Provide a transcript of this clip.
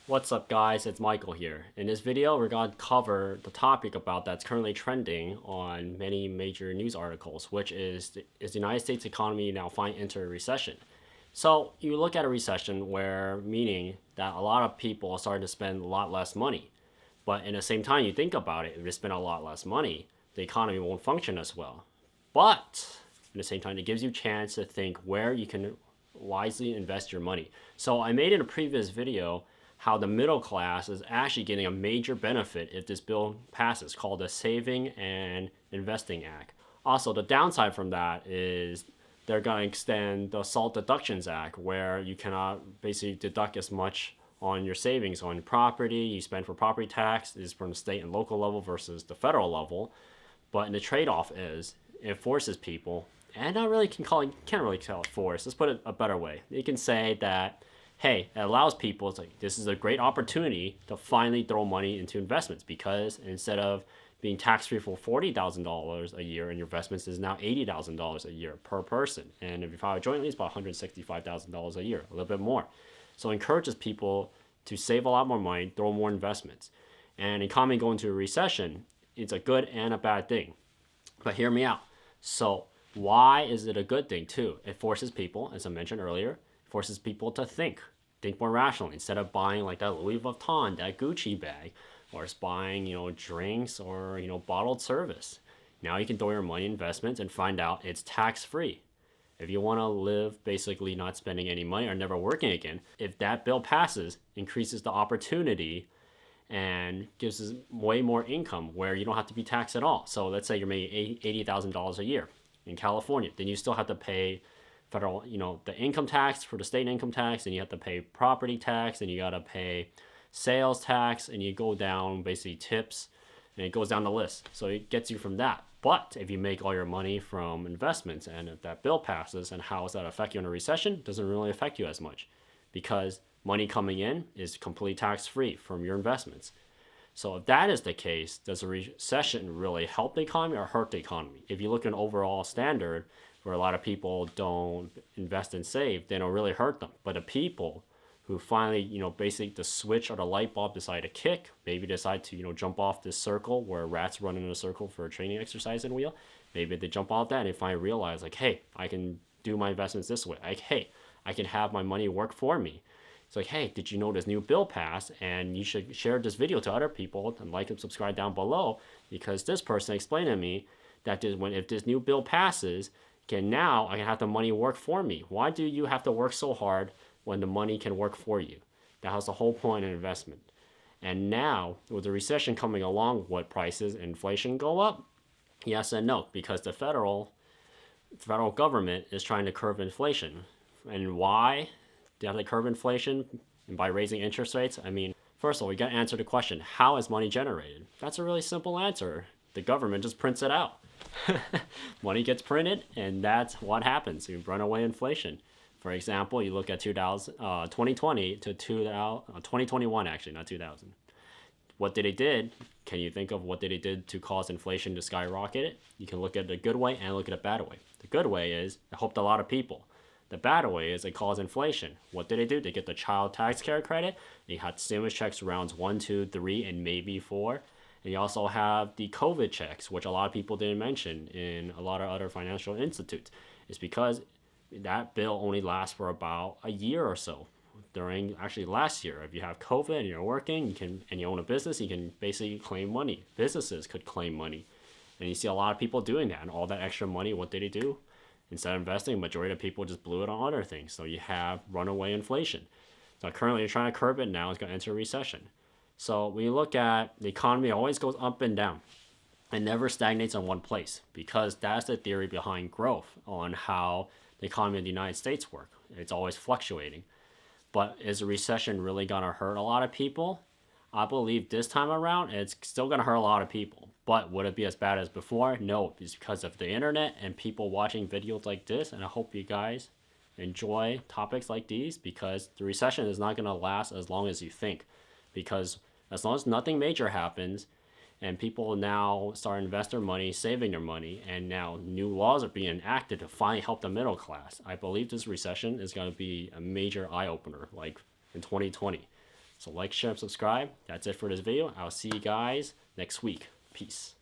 What's up guys, it's Michael here. In this video, we're going to cover the topic about that's currently trending on many major news articles, which is the United States economy now finally enter a recession? So you look at a recession where meaning that a lot of people are starting to spend a lot less money. But in the same time, you think about it, if they spend a lot less money, the economy won't function as well. But at the same time, it gives you a chance to think where you can wisely invest your money. So I made in a previous video how the middle class is actually getting a major benefit if this bill passes, called the Saving and Investing Act. Also, the downside from that is they're going to extend the SALT Deductions Act, where you cannot basically deduct as much on your savings on property you spend for property tax is from the state and local level versus the federal level. But the trade-off is it forces people, and I really can't really call it force. Let's put it a better way. You can say that, hey, it allows people, it's like this is a great opportunity to finally throw money into investments, because instead of being tax free for $40,000 a year in your investments is now $80,000 a year per person. And if you file jointly, it's about $165,000 a year, a little bit more. So it encourages people to save a lot more money, throw more investments. And economy going into a recession, it's a good and a bad thing. But hear me out. So why is it a good thing too? It forces people, as I mentioned earlier, forces people to think more rationally instead of buying like that Louis Vuitton, that Gucci bag, or just buying, drinks or, bottled service. Now you can throw your money in investments and find out it's tax free. If you want to live basically not spending any money or never working again, if that bill passes, increases the opportunity and gives us way more income where you don't have to be taxed at all. So let's say you're making $80,000 a year in California, then you still have to pay federal, the income tax for the state income tax, and you have to pay property tax, and you got to pay sales tax, and you go down basically tips, and it goes down the list. So it gets you from that. But if you make all your money from investments, and if that bill passes, and how does that affect you in a recession? It doesn't really affect you as much, because money coming in is completely tax-free from your investments. So if that is the case, does a recession really help the economy or hurt the economy? If you look at an overall standard where a lot of people don't invest and save, then it'll really hurt them. But the people who finally, basically the switch or the light bulb decide to kick, maybe decide to, jump off this circle where rats run in a circle for a training exercise and wheel. Maybe they jump off that and they finally realize like, hey, I can do my investments this way. Like, hey, I can have my money work for me. It's like, hey, did you know this new bill passed? And you should share this video to other people and like and subscribe down below, because this person explained to me that if this new bill passes, now I can have the money work for me. Why do you have to work so hard when the money can work for you? That was the whole point of investment. And now, with the recession coming along, what prices, inflation go up? Yes and no, because the federal government is trying to curb inflation. And why do they curb inflation? And by raising interest rates? I mean, first of all, we got to answer the question, how is money generated? That's a really simple answer. The government just prints it out. Money gets printed, and that's what happens. You run away inflation. For example, you look at 2020 to 2021, actually, not 2000. What did it did? Can you think of what did it did to cause inflation to skyrocket? You can look at the good way and look at the bad way. The good way is it helped a lot of people. The bad way is it caused inflation. What did they do? They get the child tax care credit. They had stimulus checks rounds 1, 2, 3, and maybe 4. And you also have the COVID checks, which a lot of people didn't mention in a lot of other financial institutes. It's because that bill only lasts for about a year or so. During actually last year, if you have COVID and you're working, and you own a business, you can basically claim money. Businesses could claim money. And you see a lot of people doing that. And all that extra money, what did they do? Instead of investing, majority of people just blew it on other things. So you have runaway inflation. So currently you're trying to curb it. Now it's going to enter a recession. So when you look at the economy, it always goes up and down. It never stagnates in one place, because that's the theory behind growth on how the economy of the United States work. It's always fluctuating. But is a recession really going to hurt a lot of people? I believe this time around, it's still going to hurt a lot of people. But would it be as bad as before? No, it's because of the internet and people watching videos like this. And I hope you guys enjoy topics like these, because the recession is not going to last as long as you think. Because as long as nothing major happens, and people now start investing their money, saving their money, and now new laws are being enacted to finally help the middle class, I believe this recession is going to be a major eye-opener, like in 2020. So like, share, and subscribe. That's it for this video. I'll see you guys next week. Peace.